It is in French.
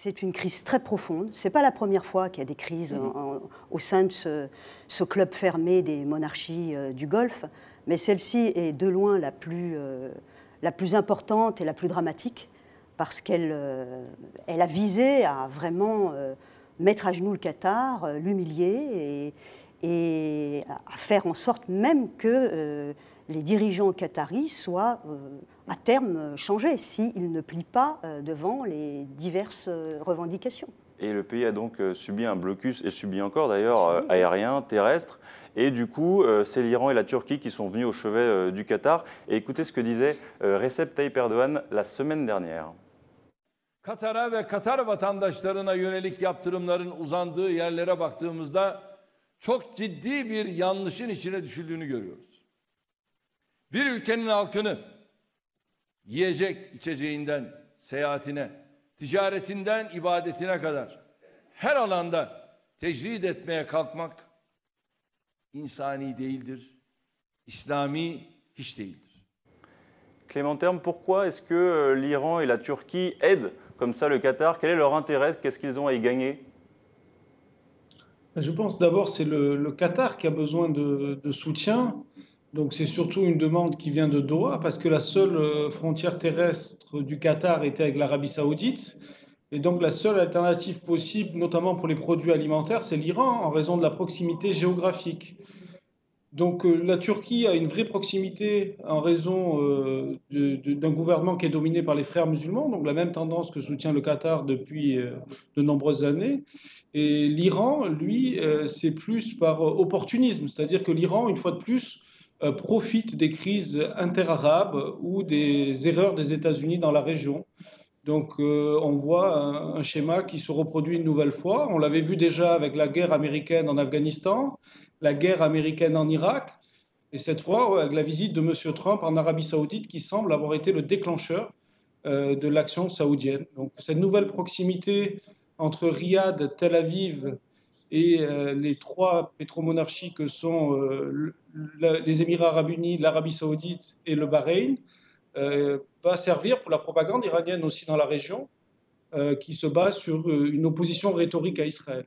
C'est une crise très profonde. Ce n'est pas la première fois qu'il y a des crises au sein de ce club fermé des monarchies du Golfe, mais celle-ci est de loin la plus importante et la plus dramatique, parce qu'elle a visé à vraiment mettre à genoux le Qatar, l'humilier et à faire en sorte même que les dirigeants qataris soient à terme changés s'ils ne plient pas devant les diverses revendications. Et le pays a donc subi un blocus, et subit encore d'ailleurs, aérien, terrestre. Et du coup, c'est l'Iran et la Turquie qui sont venus au chevet du Qatar. Et écoutez ce que disait Recep Tayyip Erdoğan la semaine dernière. Katar'a ve Katar vatandaşlarına yönelik yaptırımların uzandığı yerlere baktığımızda çok ciddi bir yanlışın içine düşüldüğünü görüyoruz. Bir ülkenin halkını yiyecek içeceğinden seyahatine, ticaretinden ibadetine kadar her alanda tecrid etmeye kalkmak insani değildir, İslami hiç değildir. Clément Terme, pourquoi est-ce que l'Iran et la Turquie aident comme ça le Qatar? Quel est leur intérêt? Qu'est-ce qu'ils ont à y gagner? Je pense d'abord c'est le Qatar qui a besoin de soutien. Donc c'est surtout une demande qui vient de Doha parce que la seule frontière terrestre du Qatar était avec l'Arabie Saoudite. Et donc la seule alternative possible, notamment pour les produits alimentaires, c'est l'Iran en raison de la proximité géographique. Donc la Turquie a une vraie proximité en raison d'un gouvernement qui est dominé par les frères musulmans, donc la même tendance que soutient le Qatar depuis de nombreuses années. Et l'Iran, lui, c'est plus par opportunisme, c'est-à-dire que l'Iran, une fois de plus, profite des crises interarabes ou des erreurs des États-Unis dans la région. Donc on voit un schéma qui se reproduit une nouvelle fois. On l'avait vu déjà avec la guerre américaine en Afghanistan, la guerre américaine en Irak, et cette fois avec la visite de M. Trump en Arabie Saoudite qui semble avoir été le déclencheur de l'action saoudienne. Donc cette nouvelle proximité entre Riyad, Tel Aviv et les trois pétromonarchies que sont les Émirats arabes unis, l'Arabie Saoudite et le Bahreïn va servir pour la propagande iranienne aussi dans la région qui se base sur une opposition rhétorique à Israël.